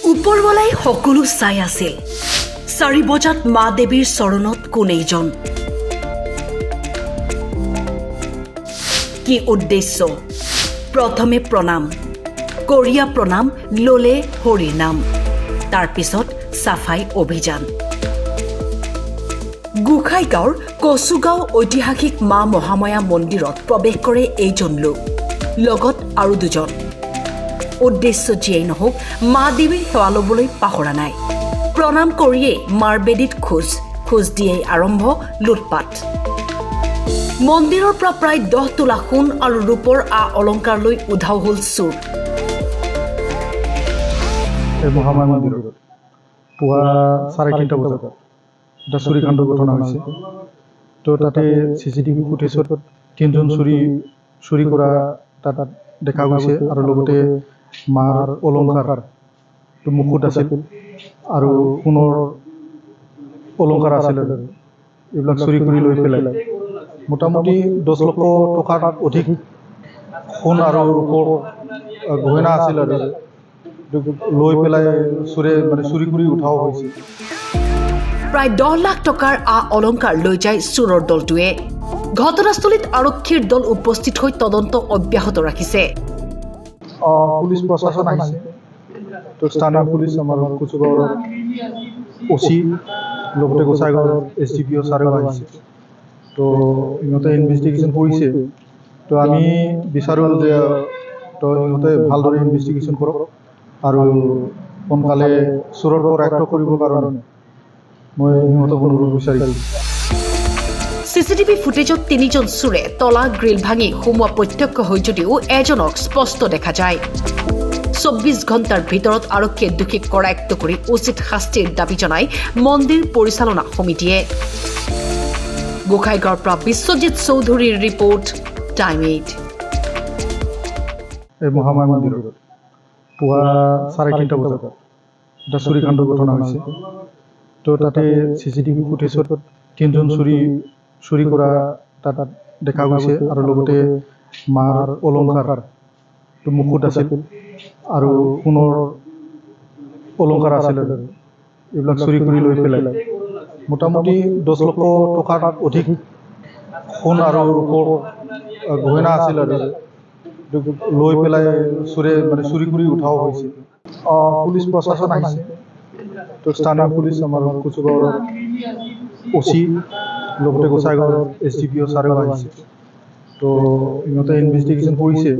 ওপৰৱালাই সকলো চাই আছিল 4 বজাত মা দেৱীৰ চৰণত কোন এইজন কি উদ্দেশ্য প্ৰথমে প্ৰণাম কৰিয়া প্ৰণাম ললে হৰি নাম তাৰ পিছত সাফাই অভিযান গোখাইগাঁৱৰ কচুগাঁও ঐতিহাসিক মা মহামায়া মন্দিৰত প্ৰৱেশ কৰে এইজন লোক লগত আৰু দুজন উদ্দেশ্য যিয়েই নহওক মা দেৱীৰ সেৱা ল'বলৈ পাহৰা নাই প্ৰণাম কৰিয়ে মাৰ বেদীত খোজ দিয়েই আৰম্ভ লুটপাট মন্দিৰৰ পৰা প্ৰায় 10 তোলা সোণ আৰু ৰূপৰ অলংকাৰ লৈ উধাও হ'ল চুৰ এই মহামায়া মন্দিৰত পুৱা 3:30 বজাত এটা চুৰিকাণ্ড ঘটনা হৈছে তো তাতে চিচিটিভি ফুটেজত 3জন চুৰি কৰা তাত দেখা গৈছে আৰু লগতে মাৰ অলংকাৰ মুকুট আছিল আৰু সোণৰ অলংকাৰ আছিল এইবিলাক চুৰি কৰি লৈ পেলাই মোটামুটি 10 লক্ষ টকাৰ অধিক সোণ আৰু ৰূপৰ গহনা আছিল আৰু লৈ পেলাই চুৰি কৰি উঠাও হৈছে প্ৰায় 10 লাখ টকাৰ অলংকাৰ লৈ যায় চুৰৰ দলটোৱে ঘটনাস্থলীত আৰক্ষীৰ দল উপস্থিত হৈ তদন্ত অব্যাহত ৰাখিছে পুলিচ প্ৰশাসন আহিছে তো স্থানীয় পুলিচ আমাৰ কচুগাঁৱৰ ওসি লগতে গোসাইগাঁৱৰ SDPO ছাৰেও আহিছে তো ইহঁতে ইনভেষ্টিগেশ্যন কৰিছে তো আমি বিচাৰোঁ যে তো ইহঁতে ভালদৰে ইনভেষ্টিগেশ্যন কৰক আৰু সোনকালে চোৰৰ পৰা আয়ত্ত কৰিবৰ কাৰণে মই ইহঁতক অনুৰোধ বিচাৰিছোঁ চিচিটিভি ফুটেজত 3জন চোৰে তলা গ্ৰিল ভাঙি সোমোৱা প্ৰত্যক্ষ হৈ যদিও এজনক স্পষ্ট দেখা যায় 24 ঘণ্টাৰ ভিতৰত আৰক্ষীয়ে দোষীক কৰায়ত্ব কৰি উচিত শাস্তিৰ দাবী জনাই মন্দিৰ পৰিচালনা সমিতিয়ে গোখাইগাঁৱৰ পৰা বিশ্বজিৎ চৌধুৰীৰ ৰিপৰ্ট টাইম 8 এই মহামায়া মন্দিৰত পুৱা 3:30 বজাত এটা চুৰিকাণ্ড ঘটনা হৈছে তো তাতে চিচিটিভি ফুটেজত 3জন চুৰি কৰা তাত দেখা গৈছে আৰু লগতে মাৰ অলংকাৰ মুকুট আছিল আৰু সোণৰ অলংকাৰ আছিল এইবিলাক চুৰি কৰি লৈ পেলাই মোটামুটি 10 লক্ষ টকাৰ অধিক সোণ আৰু ৰূপৰ গহনা আছিল আৰু লৈ পেলাই চুৰি কৰি উঠাও হৈছে পুলিচ প্ৰশাসন আহিছে তো স্থানীয় পুলিচ আমাৰ কচুগাঁৱৰ ওসি লগতে গোসাইগাঁৱৰ SDPO ছাৰেও আহিছে তো ইহঁতে ইনভেষ্টিগেশ্যন কৰিছে